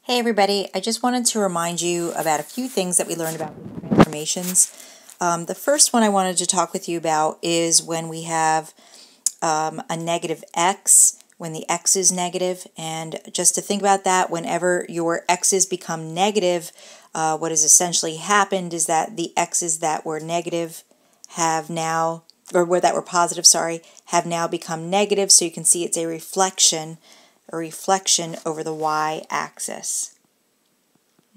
Hey everybody, I just wanted to remind you about a few things that we learned about transformations. The first one I wanted to talk with you about is when we have a negative x, when the x is negative, and just to think about that, whenever your x's become negative, what has essentially happened is that the x's that were negative have now, or that were positive, sorry, have now become negative, so you can see it's a reflection over the y-axis.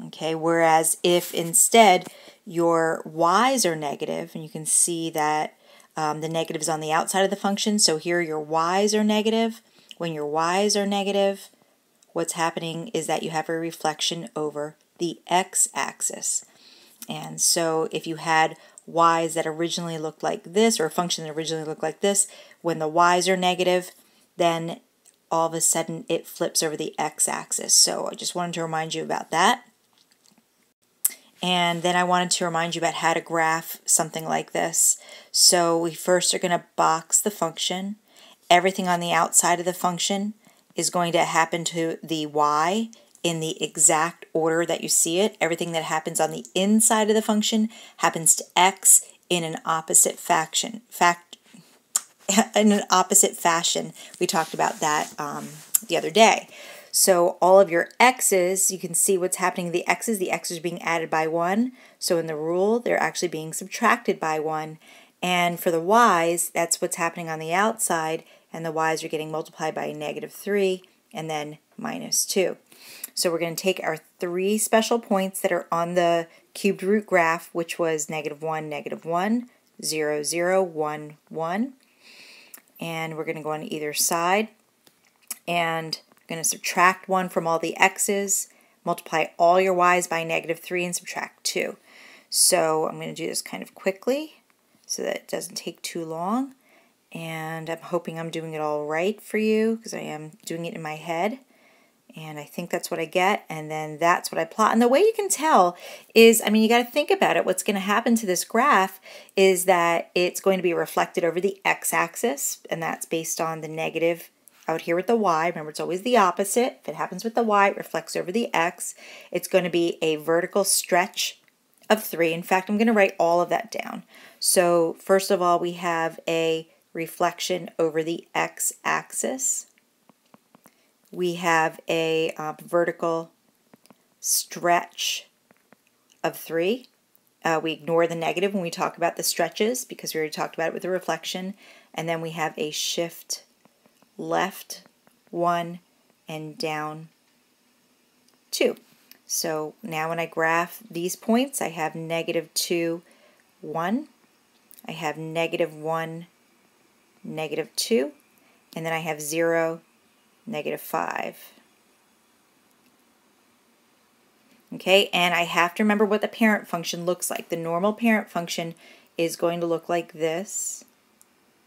Okay, whereas if instead your y's are negative, and you can see that the negative is on the outside of the function, so here your y's are negative. When your y's are negative, what's happening is that you have a reflection over the x-axis. And so if you had y's that originally looked like this, or a function that originally looked like this, when the y's are negative, then all of a sudden it flips over the x-axis. So I just wanted to remind you about that. And then I wanted to remind you about how to graph something like this. So we first are going to box the function. Everything on the outside of the function is going to happen to the y in the exact order that you see it. Everything that happens on the inside of the function happens to x in an opposite fashion. We talked about that the other day. So all of your x's, you can see what's happening to the x's. The x's are being added by 1. So in the rule, they're actually being subtracted by 1. And for the y's, that's what's happening on the outside, and the y's are getting multiplied by -3 and then -2. So we're going to take our 3 special points that are on the cubed root graph, which was -1, -1, 0, 0, 1, 1. And we're going to go on either side, and we're going to subtract 1 from all the x's, multiply all your y's by -3, and subtract 2. So I'm going to do this kind of quickly so that it doesn't take too long. And I'm hoping I'm doing it all right for you, because I am doing it in my head. And I think that's what I get, and then that's what I plot. And the way you can tell is, I mean, you got to think about it. What's going to happen to this graph is that it's going to be reflected over the x-axis, and that's based on the negative out here with the y. Remember, it's always the opposite. If it happens with the y, it reflects over the x. It's going to be a vertical stretch of 3. In fact, I'm going to write all of that down. So first of all, we have a reflection over the x-axis. We have a vertical stretch of 3. We ignore the negative when we talk about the stretches because we already talked about it with the reflection. And then we have a shift left 1 and down 2. So now when I graph these points, I have -2, 1. I have -1, -2. And then I have 0, -5. Okay, and I have to remember what the parent function looks like. The normal parent function is going to look like this.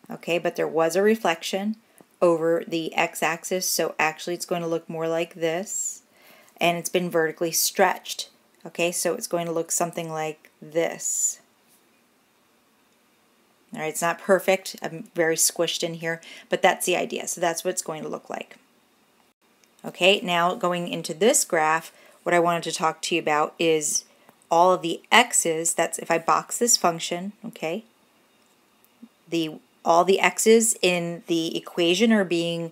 Okay, but there was a reflection over the x-axis, so actually it's going to look more like this. And it's been vertically stretched. Okay, so it's going to look something like this. All right, it's not perfect. I'm very squished in here, but that's the idea. So that's what it's going to look like. Okay, now going into this graph, what I wanted to talk to you about is all of the x's. That's if I box this function, okay, all the x's in the equation are being,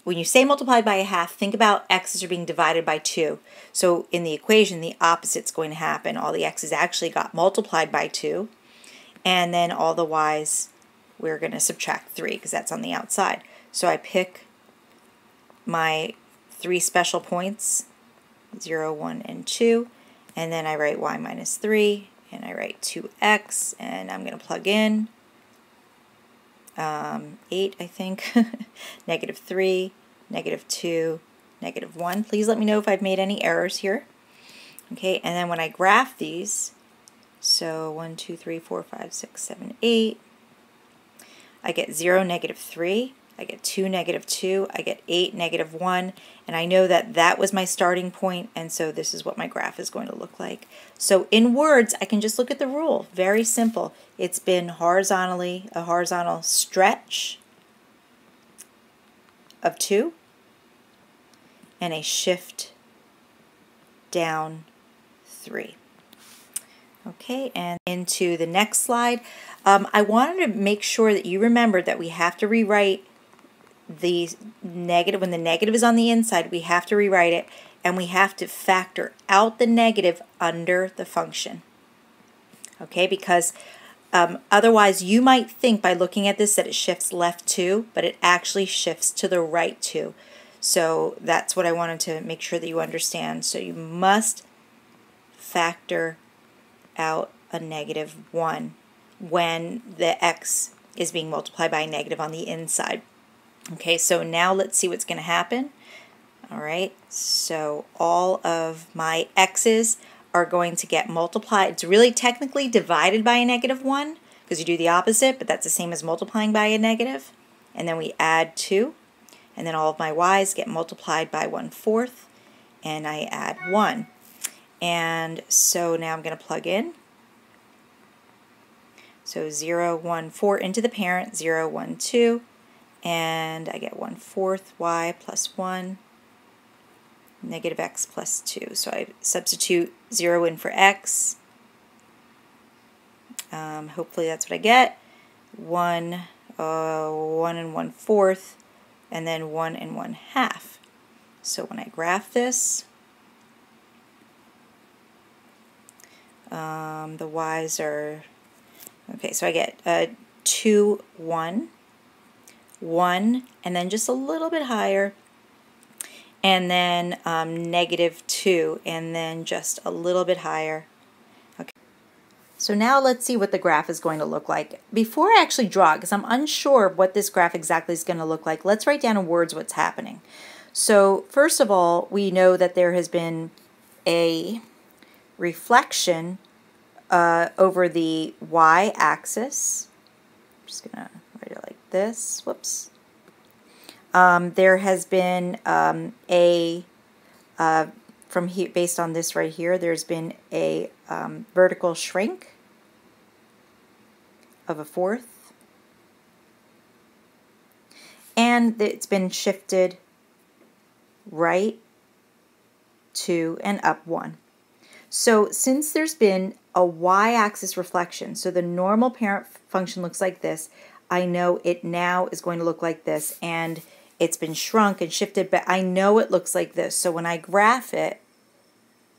when you say multiplied by 1/2, think about x's are being divided by 2. So in the equation, the opposite's going to happen. All the x's actually got multiplied by 2, and then all the y's, we're going to subtract 3 because that's on the outside. So I pick my 3 special points, 0, 1, and 2, and then I write y minus 3, and I write 2x, and I'm going to plug in 8, I think, -3, -2, -1. Please let me know if I've made any errors here. Okay, and then when I graph these, so 1, 2, 3, 4, 5, 6, 7, 8, I get 0, -3. I get 2, -2, I get 8, -1, and I know that that was my starting point, and so this is what my graph is going to look like. So in words, I can just look at the rule. Very simple. It's been a horizontal stretch of 2, and a shift down 3. Okay, and into the next slide. I wanted to make sure that you remember that we have to rewrite the negative. When the negative is on the inside, we have to rewrite it, and we have to factor out the negative under the function. Okay, because otherwise you might think by looking at this that it shifts left 2, but it actually shifts to the right 2. So that's what I wanted to make sure that you understand. So you must factor out a negative 1 when the x is being multiplied by a negative on the inside. Okay, so now let's see what's going to happen. All right, so all of my x's are going to get multiplied. It's really technically divided by a negative 1 because you do the opposite, but that's the same as multiplying by a negative. And then we add 2, and then all of my y's get multiplied by 1/4, and I add 1. And so now I'm going to plug in. So 0, 1, 4 into the parent, 0, 1, 2, and I get 1/4 y plus 1, negative x plus 2. So I substitute 0 in for x. Hopefully that's what I get. 1, 1 and 1/4, and then 1 and 1/2. So when I graph this, the y's are, okay, so I get 2, 1, 1, and then just a little bit higher, and then negative 2, and then just a little bit higher. Okay. So now let's see what the graph is going to look like. Before I actually draw it, because I'm unsure of what this graph exactly is going to look like, let's write down in words what's happening. So first of all, we know that there has been a reflection over the y-axis. I'm just going to write it like this. Whoops. There has been from here, based on this right here, there's been a vertical shrink of 1/4, and it's been shifted right 2 and up 1. So since there's been a y-axis reflection, so the normal parent function looks like this, I know it now is going to look like this, and it's been shrunk and shifted, but I know it looks like this. So when I graph it,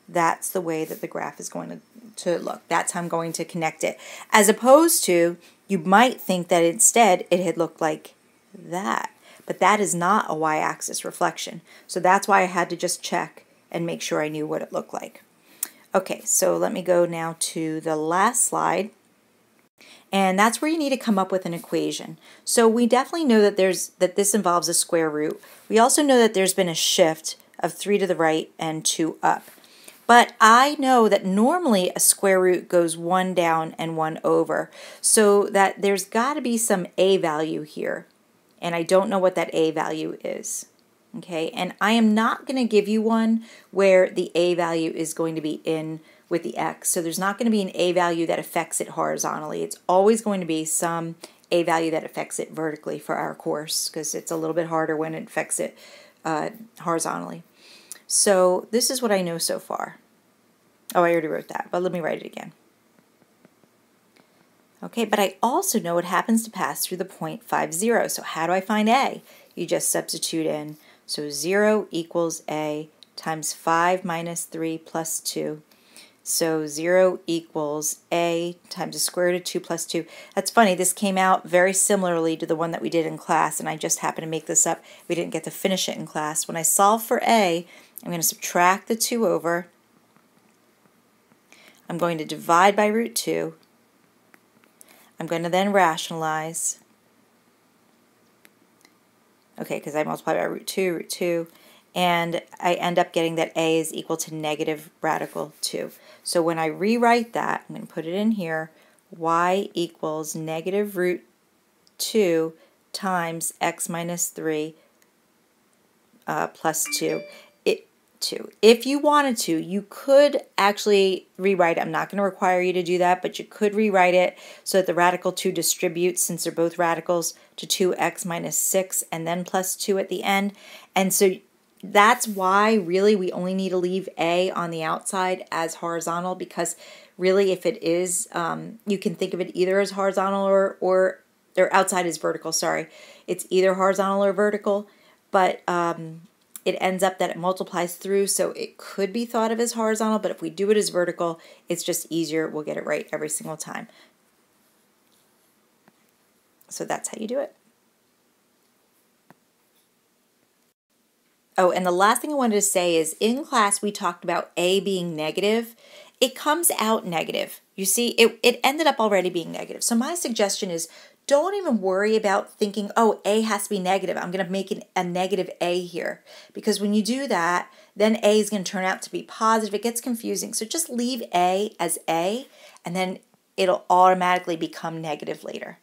that's the way that the graph is going to look. That's how I'm going to connect it. As opposed to, you might think that instead it had looked like that, but that is not a y-axis reflection. So that's why I had to just check and make sure I knew what it looked like. Okay, so let me go now to the last slide. And that's where you need to come up with an equation. So we definitely know that this involves a square root. We also know that there's been a shift of 3 to the right and 2 up. But I know that normally a square root goes 1 down and 1 over. So that there's got to be some a value here. And I don't know what that a value is. Okay, and I am not going to give you one where the a value is going to be in with the x. So there's not going to be an a value that affects it horizontally. It's always going to be some a value that affects it vertically for our course, because it's a little bit harder when it affects it horizontally. So this is what I know so far. Oh, I already wrote that, but let me write it again. Okay, but I also know it happens to pass through the point 5, 0. So how do I find a? You just substitute in. So 0 equals a times 5 minus 3 plus 2. So 0 equals a times the square root of 2 plus 2. That's funny, this came out very similarly to the one that we did in class, and I just happened to make this up. We didn't get to finish it in class. When I solve for a, I'm going to subtract the 2 over. I'm going to divide by root 2. I'm going to then rationalize. Okay, because I multiply by root 2, and I end up getting that a is equal to negative radical 2. So when I rewrite that, I'm going to put it in here, y equals negative root 2 times x minus 3 plus 2. If you wanted to, you could actually rewrite it. I'm not going to require you to do that, but you could rewrite it so that the radical 2 distributes, since they're both radicals, to 2x minus 6 and then plus 2 at the end. And so that's why really we only need to leave A on the outside as horizontal, because really if it is, you can think of it either as horizontal or outside is vertical, sorry. It's either horizontal or vertical, but it ends up that it multiplies through, so it could be thought of as horizontal, but if we do it as vertical, it's just easier. We'll get it right every single time. So that's how you do it. Oh, and the last thing I wanted to say is in class we talked about A being negative. It comes out negative. You see, it ended up already being negative. So my suggestion is don't even worry about thinking, oh, A has to be negative. I'm going to make a negative A here. Because when you do that, then A is going to turn out to be positive. It gets confusing. So just leave A as A, and then it'll automatically become negative later.